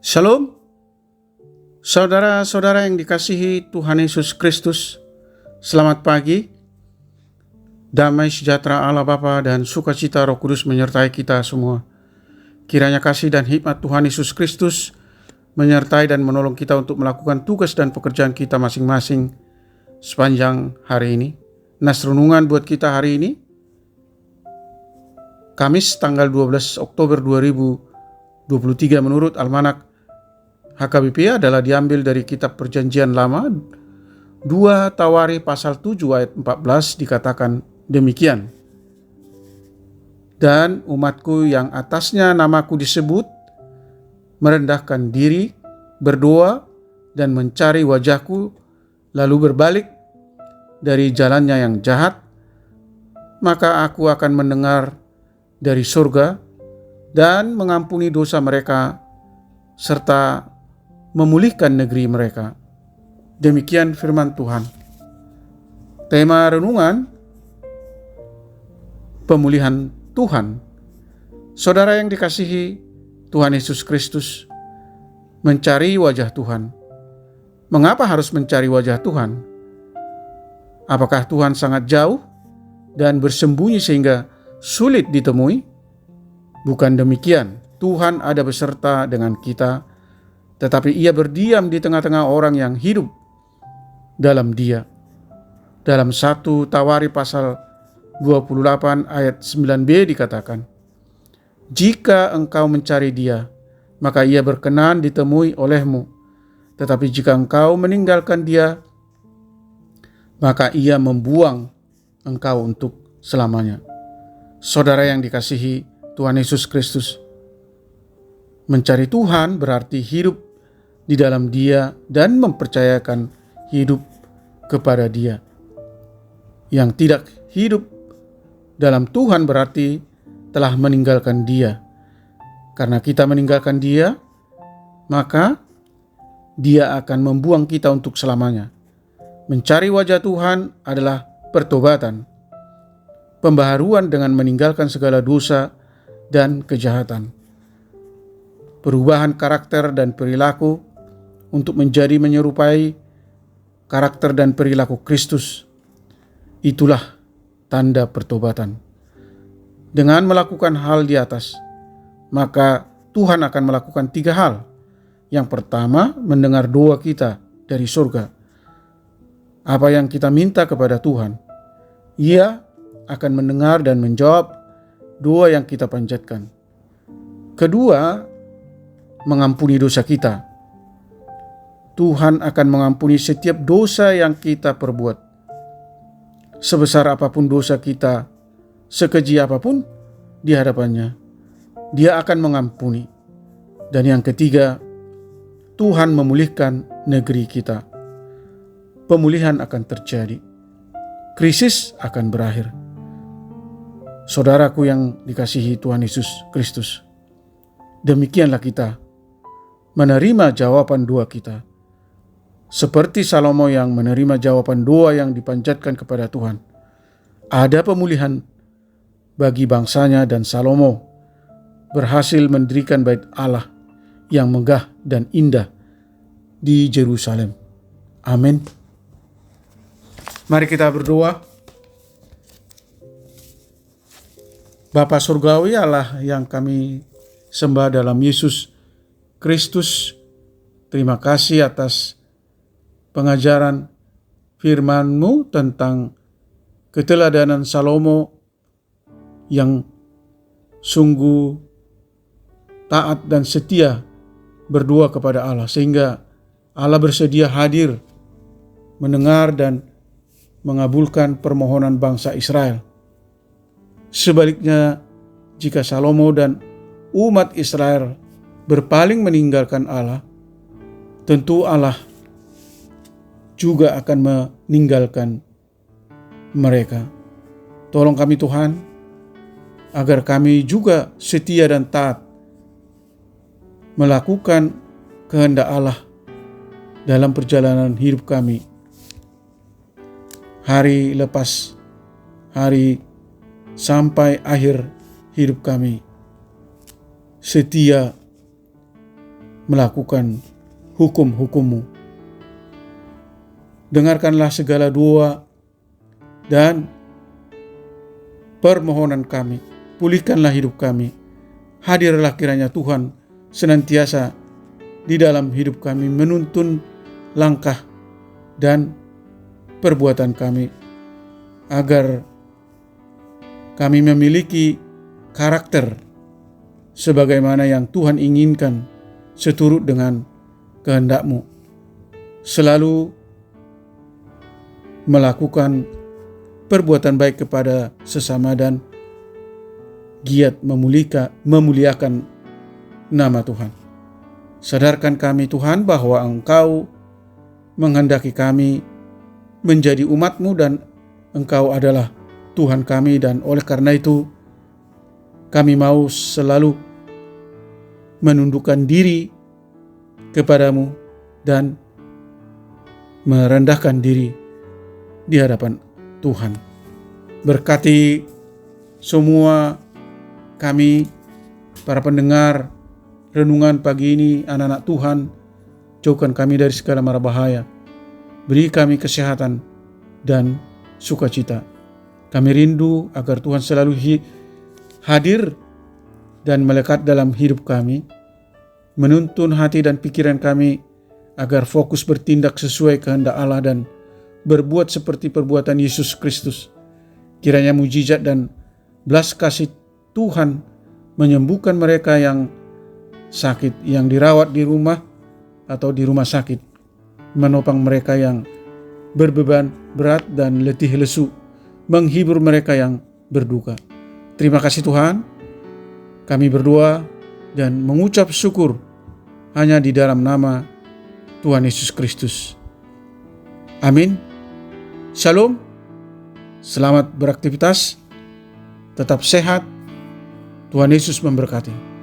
Shalom, saudara-saudara yang dikasihi Tuhan Yesus Kristus. Selamat pagi. Damai sejahtera Allah Bapa dan sukacita Roh Kudus menyertai kita semua. Kiranya kasih dan hikmat Tuhan Yesus Kristus menyertai dan menolong kita untuk melakukan tugas dan pekerjaan kita masing-masing sepanjang hari ini. Nas renungan buat kita hari ini, Kamis tanggal 12 Oktober 2023 menurut Almanak HKBP adalah diambil dari kitab Perjanjian Lama 2 Tawari pasal 7 ayat 14 dikatakan demikian. Dan umatku yang atasnya namaku disebut merendahkan diri, berdoa dan mencari wajahku, lalu berbalik dari jalannya yang jahat, maka aku akan mendengar dari surga dan mengampuni dosa mereka serta memulihkan negeri mereka. Demikian firman Tuhan. Tema renungan, pemulihan Tuhan. Saudara yang dikasihi Tuhan Yesus Kristus, mencari wajah Tuhan. Mengapa harus mencari wajah Tuhan? Apakah Tuhan sangat jauh dan bersembunyi sehingga sulit ditemui? Bukan demikian. Tuhan ada beserta dengan kita, tetapi Ia berdiam di tengah-tengah orang yang hidup dalam Dia. Dalam 1 Tawari pasal 28 ayat 9b dikatakan, jika engkau mencari Dia, maka Ia berkenan ditemui olehmu. Tetapi jika engkau meninggalkan Dia, maka Ia membuang engkau untuk selamanya. Saudara yang dikasihi Tuhan Yesus Kristus, mencari Tuhan berarti hidup di dalam Dia dan mempercayakan hidup kepada Dia. Yang tidak hidup dalam Tuhan berarti telah meninggalkan Dia. Karena kita meninggalkan Dia, maka Dia akan membuang kita untuk selamanya. Mencari wajah Tuhan adalah pertobatan, pembaharuan dengan meninggalkan segala dosa dan kejahatan, perubahan karakter dan perilaku untuk menjadi menyerupai karakter dan perilaku Kristus. Itulah tanda pertobatan. Dengan melakukan hal di atas, maka Tuhan akan melakukan 3 hal. Yang pertama, mendengar doa kita dari surga. Apa yang kita minta kepada Tuhan, Ia akan mendengar dan menjawab doa yang kita panjatkan. Kedua, mengampuni dosa kita. Tuhan akan mengampuni setiap dosa yang kita perbuat. Sebesar apapun dosa kita, sekeji apapun di hadapannya, Dia akan mengampuni. Dan yang ketiga, Tuhan memulihkan negeri kita. Pemulihan akan terjadi. Krisis akan berakhir. Saudaraku yang dikasihi Tuhan Yesus Kristus, demikianlah kita menerima jawaban doa kita. Seperti Salomo yang menerima jawaban doa yang dipanjatkan kepada Tuhan. Ada pemulihan bagi bangsanya dan Salomo berhasil mendirikan bait Allah yang megah dan indah di Yerusalem. Amin. Mari kita berdoa. Bapa Surgawi, Allah yang kami sembah dalam Yesus Kristus, terima kasih atas pengajaran firman-Mu tentang keteladanan Salomo yang sungguh taat dan setia berdoa kepada Allah, sehingga Allah bersedia hadir mendengar dan mengabulkan permohonan bangsa Israel. Sebaliknya, jika Salomo dan umat Israel berpaling meninggalkan Allah, tentu Allah juga akan meninggalkan mereka. Tolong kami Tuhan, agar kami juga setia dan taat melakukan kehendak Allah dalam perjalanan hidup kami, hari lepas hari sampai akhir hidup kami. Setia melakukan hukum-hukum-Mu. Dengarkanlah segala doa dan permohonan kami. Pulihkanlah hidup kami. Hadirlah kiranya Tuhan senantiasa di dalam hidup kami, menuntun langkah dan perbuatan kami, agar kami memiliki karakter sebagaimana yang Tuhan inginkan, seturut dengan kehendak-Mu. Selalu melakukan perbuatan baik kepada sesama dan giat memuliakan nama Tuhan. Sadarkan kami Tuhan bahwa Engkau menghendaki kami menjadi umat-Mu dan Engkau adalah Tuhan kami, dan oleh karena itu kami mau selalu menundukkan diri kepadamu dan merendahkan diri di hadapan Tuhan. Berkati semua kami, para pendengar renungan pagi ini, anak-anak Tuhan. Jauhkan kami dari segala mara bahaya. Beri kami kesehatan dan sukacita. Kami rindu agar Tuhan selalu hadir dan melekat dalam hidup kami, menuntun hati dan pikiran kami agar fokus bertindak sesuai kehendak Allah dan berbuat seperti perbuatan Yesus Kristus. Kiranya mujizat dan belas kasih Tuhan menyembuhkan mereka yang sakit, yang dirawat di rumah atau di rumah sakit, menopang mereka yang berbeban berat dan letih lesu, menghibur mereka yang berduka. Terima kasih Tuhan. Kami berdoa dan mengucap syukur hanya di dalam nama Tuhan Yesus Kristus. Amin. Shalom. Selamat beraktivitas. Tetap sehat. Tuhan Yesus memberkati.